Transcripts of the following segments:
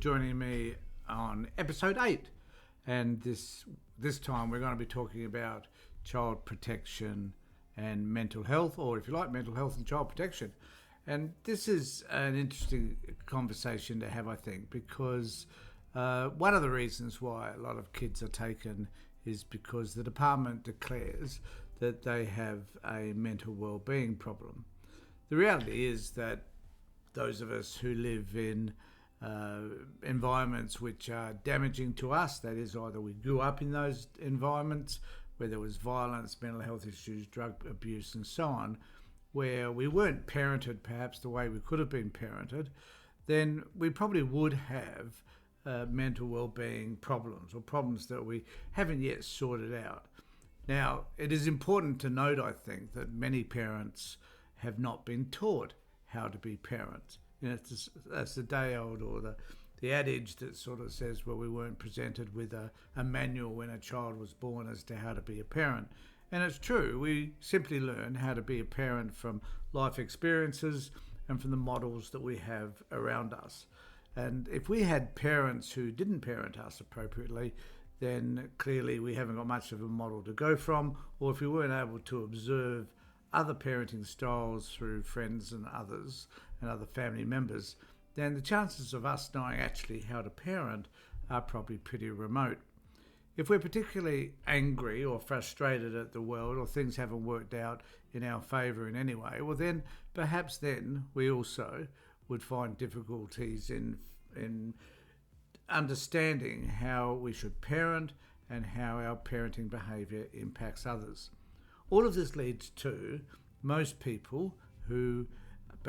joining me on episode 8. And this time we're going to be talking about child protection and mental health, or if you like, mental health and child protection. And this is an interesting conversation to have, I think, because one of the reasons why a lot of kids are taken is because the department declares that they have a mental well-being problem. The reality is that those of us who live in environments which are damaging to us, that is, either we grew up in those environments where there was violence, mental health issues, drug abuse and so on, where we weren't parented perhaps the way we could have been parented, then we probably would have mental well-being problems, or problems that we haven't yet sorted out. Now, it is important to note, I think, that many parents have not been taught how to be parents. You know, that's the day old, or the adage that sort of says, well, we weren't presented with a manual when a child was born as to how to be a parent. And it's true, we simply learn how to be a parent from life experiences and from the models that we have around us. And if we had parents who didn't parent us appropriately, then clearly we haven't got much of a model to go from, or if we weren't able to observe other parenting styles through friends and others and other family members, then the chances of us knowing actually how to parent are probably pretty remote. If we're particularly angry or frustrated at the world, or things haven't worked out in our favour in any way, well then perhaps then we also would find difficulties in understanding how we should parent and how our parenting behaviour impacts others. All of this leads to most people who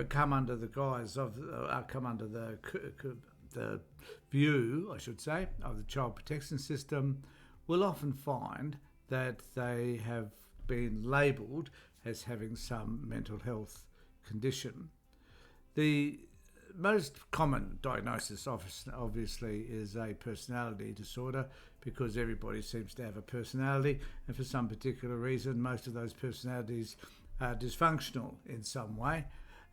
come under the guise of, come under the view, I should say, of the child protection system, will often find that they have been labelled as having some mental health condition. The most common diagnosis obviously is a personality disorder, because everybody seems to have a personality, and for some particular reason most of those personalities are dysfunctional in some way.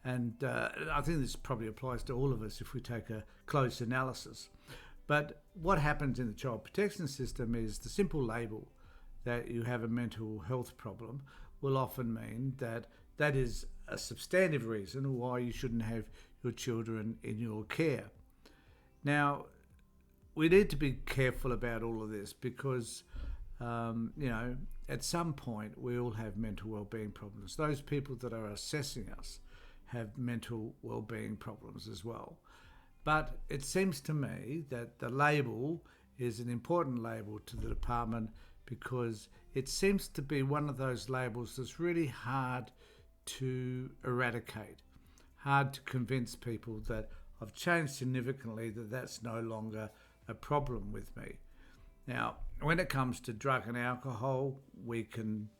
And I think this probably applies to all of us if we take a close analysis. But what happens in the child protection system is the simple label that you have a mental health problem will often mean that that is a substantive reason why you shouldn't have your children in your care. Now, we need to be careful about all of this because, at some point we all have mental well-being problems. Those people that are assessing us have mental well-being problems as well. But it seems to me that the label is an important label to the department, because it seems to be one of those labels that's really hard to eradicate, hard to convince people that I've changed significantly, that that's no longer a problem with me. Now, when it comes to drug and alcohol, we can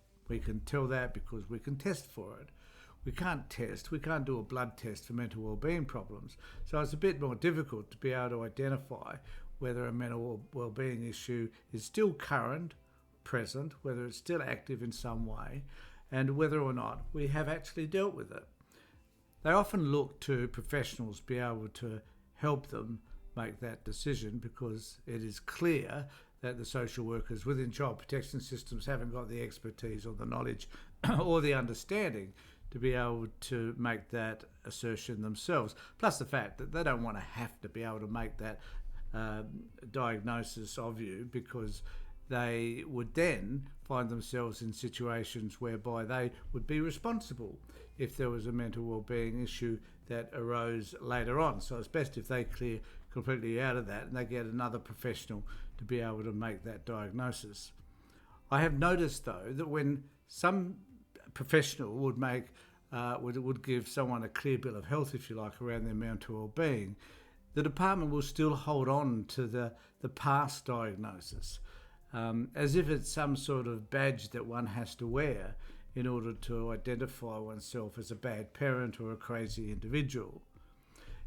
tell that because we can test for it. We can't do a blood test for mental well-being problems. So it's a bit more difficult to be able to identify whether a mental well-being issue is still current, present, whether it's still active in some way, and whether or not we have actually dealt with it. They often look to professionals to be able to help them make that decision, because it is clear that the social workers within child protection systems haven't got the expertise or the knowledge or the understanding to be able to make that assertion themselves. Plus the fact that they don't want to have to be able to make that diagnosis of you, because they would then find themselves in situations whereby they would be responsible if there was a mental well-being issue that arose later on. So it's best if they clear completely out of that and they get another professional to be able to make that diagnosis. I have noticed though that when some professional would give someone a clear bill of health, if you like, around their mental well-being, the department will still hold on to the past diagnosis, as if it's some sort of badge that one has to wear in order to identify oneself as a bad parent or a crazy individual.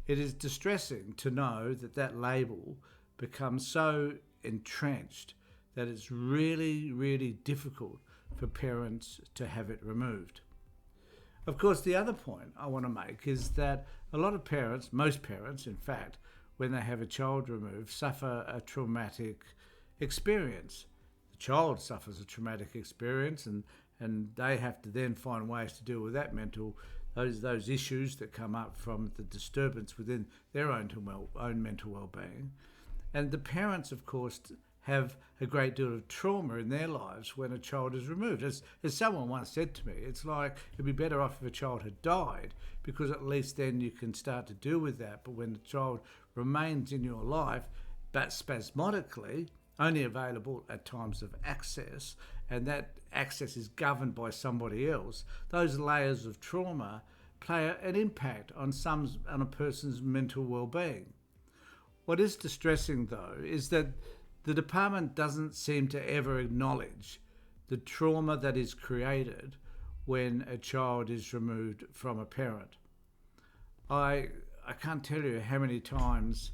It is distressing to know that that label becomes so entrenched that it's really, really difficult for parents to have it removed. Of course, the other point I want to make is that a lot of parents, most parents in fact, when they have a child removed, suffer a traumatic experience. The child suffers a traumatic experience, and they have to then find ways to deal with that those issues that come up from the disturbance within their own mental well-being. And the parents, of course, have a great deal of trauma in their lives when a child is removed. As someone once said to me, it's like it'd be better off if a child had died, because at least then you can start to deal with that. But when the child remains in your life, but spasmodically, only available at times of access, and that access is governed by somebody else, those layers of trauma play an impact on a person's mental well-being. What is distressing, though, is that the department doesn't seem to ever acknowledge the trauma that is created when a child is removed from a parent. I can't tell you how many times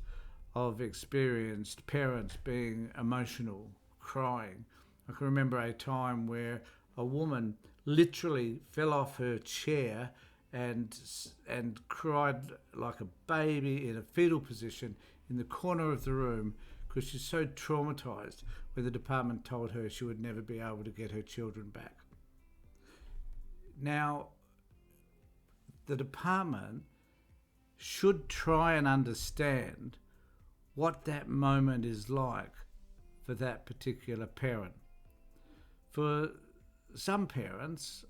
I've experienced parents being emotional, crying. I can remember a time where a woman literally fell off her chair and cried like a baby in a fetal position in the corner of the room, because she's so traumatised when the department told her she would never be able to get her children back. Now, the department should try and understand what that moment is like for that particular parent. For some parents,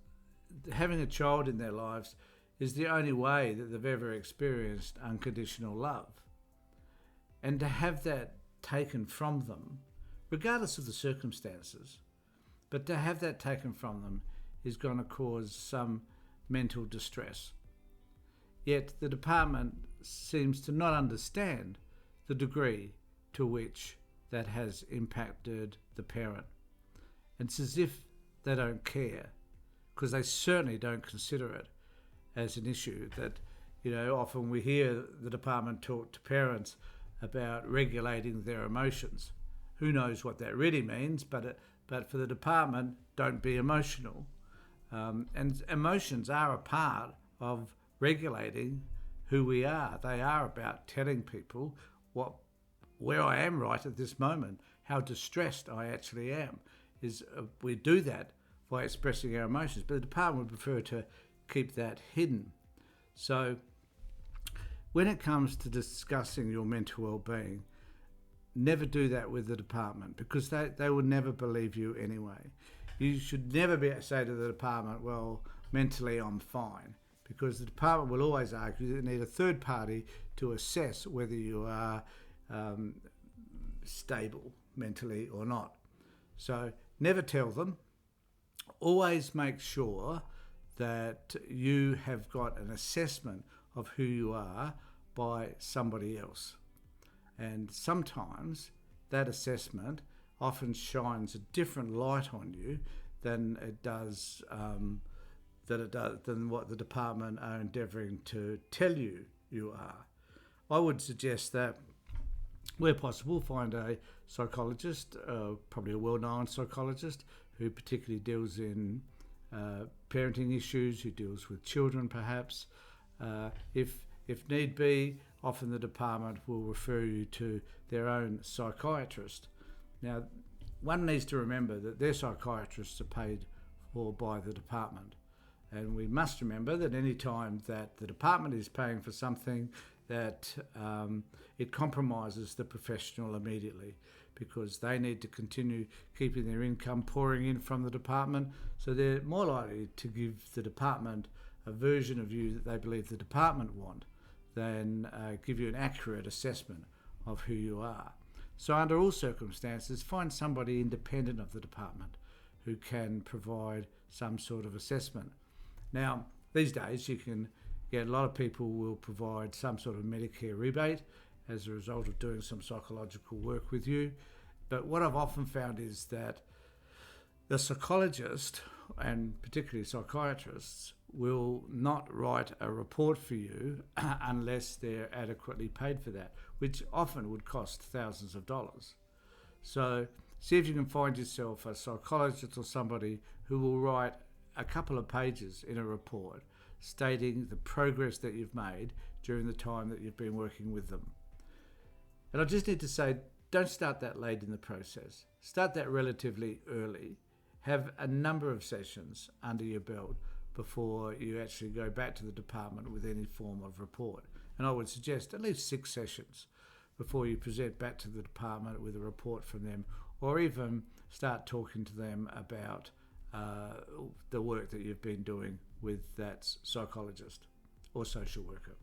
having a child in their lives is the only way that they've ever experienced unconditional love. And to have that taken from them, regardless of the circumstances, but to have that taken from them is going to cause some mental distress. Yet the department seems to not understand the degree to which that has impacted the parent. And it's as if they don't care, because they certainly don't consider it as an issue. That, often we hear the department talk to parents about regulating their emotions. Who knows what that really means, but for the department, don't be emotional. And emotions are a part of regulating who we are. They are about telling people where I am right at this moment, how distressed I actually am. We do that by expressing our emotions, but the department would prefer to keep that hidden. So when it comes to discussing your mental well-being, never do that with the department, because they will never believe you anyway. You should never say to the department, well, mentally I'm fine, because the department will always argue that they need a third party to assess whether you are stable mentally or not. So never tell them. Always make sure that you have got an assessment of who you are by somebody else. And sometimes that assessment often shines a different light on you than it does than what the department are endeavouring to tell you are. I would suggest that, where possible, find a psychologist, probably a well-known psychologist, who particularly deals in parenting issues, who deals with children perhaps. If need be, often the department will refer you to their own psychiatrist. Now, one needs to remember that their psychiatrists are paid for by the department. And we must remember that any time that the department is paying for something, that it compromises the professional immediately, because they need to continue keeping their income pouring in from the department. So they're more likely to give the department a version of you that they believe the department want than give you an accurate assessment of who you are. So under all circumstances, find somebody independent of the department who can provide some sort of assessment. Now, these days you can get, a lot of people will provide some sort of Medicare rebate as a result of doing some psychological work with you. But what I've often found is that the psychologist, and particularly psychiatrists, will not write a report for you unless they're adequately paid for that, which often would cost thousands of dollars. So see if you can find yourself a psychologist or somebody who will write a couple of pages in a report stating the progress that you've made during the time that you've been working with them. And I just need to say, don't start that late in the process. Start that relatively early. Have a number of sessions under your belt before you actually go back to the department with any form of report. And I would suggest at least 6 sessions before you present back to the department with a report from them, or even start talking to them about the work that you've been doing with that psychologist or social worker.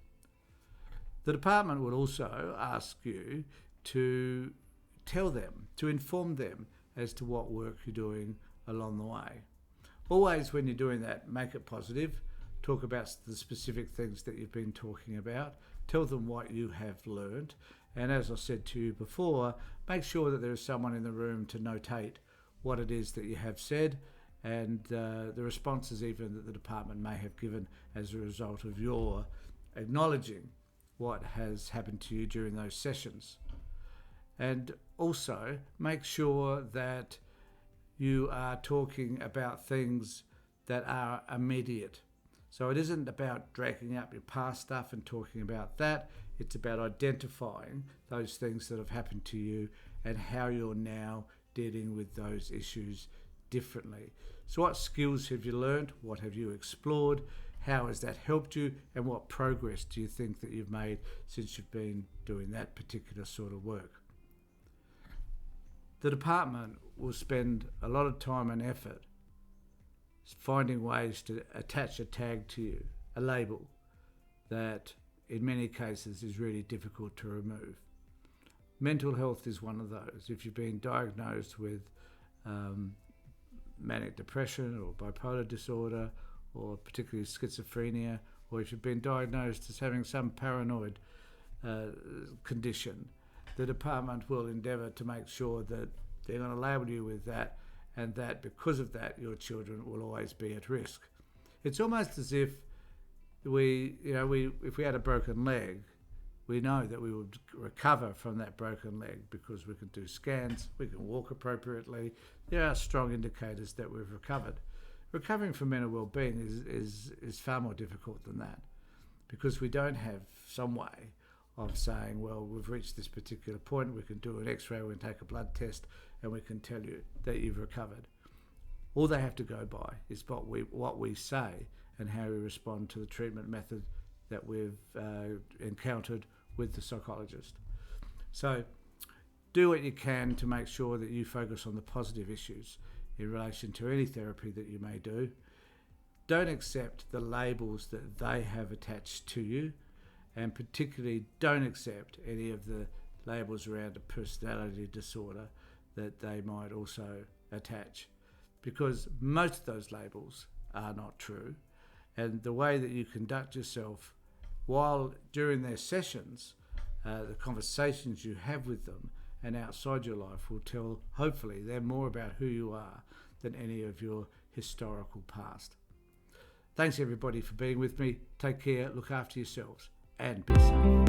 The department would also ask you to tell them, to inform them as to what work you're doing along the way. Always when you're doing that, make it positive. Talk about the specific things that you've been talking about. Tell them what you have learned. And as I said to you before, make sure that there is someone in the room to notate what it is that you have said and the responses even that the department may have given as a result of your acknowledging what has happened to you during those sessions. And also make sure that you are talking about things that are immediate. So it isn't about dragging up your past stuff and talking about that. It's about identifying those things that have happened to you and how you're now dealing with those issues differently. So what skills have you learned? What have you explored? How has that helped you? And what progress do you think that you've made since you've been doing that particular sort of work? The department will spend a lot of time and effort finding ways to attach a tag to you, a label that in many cases is really difficult to remove. Mental health is one of those. If you've been diagnosed with manic depression or bipolar disorder, or particularly schizophrenia, or if you've been diagnosed as having some paranoid condition, the department will endeavour to make sure that they're going to label you with that, and that because of that your children will always be at risk. It's almost as if if we had a broken leg, we know that we would recover from that broken leg because we can do scans, we can walk appropriately. There are strong indicators that we've recovered. Recovering from mental well-being is far more difficult than that, because we don't have some way of saying, well, we've reached this particular point, we can do an x-ray, we can take a blood test, and we can tell you that you've recovered. All they have to go by is what we say and how we respond to the treatment method that we've encountered with the psychologist. So do what you can to make sure that you focus on the positive issues in relation to any therapy that you may do. Don't accept the labels that they have attached to you, and particularly don't accept any of the labels around a personality disorder that they might also attach, because most of those labels are not true. And the way that you conduct yourself while during their sessions, the conversations you have with them and outside your life will tell, hopefully, them more about who you are than any of your historical past. Thanks everybody for being with me. Take care, look after yourselves, and be safe.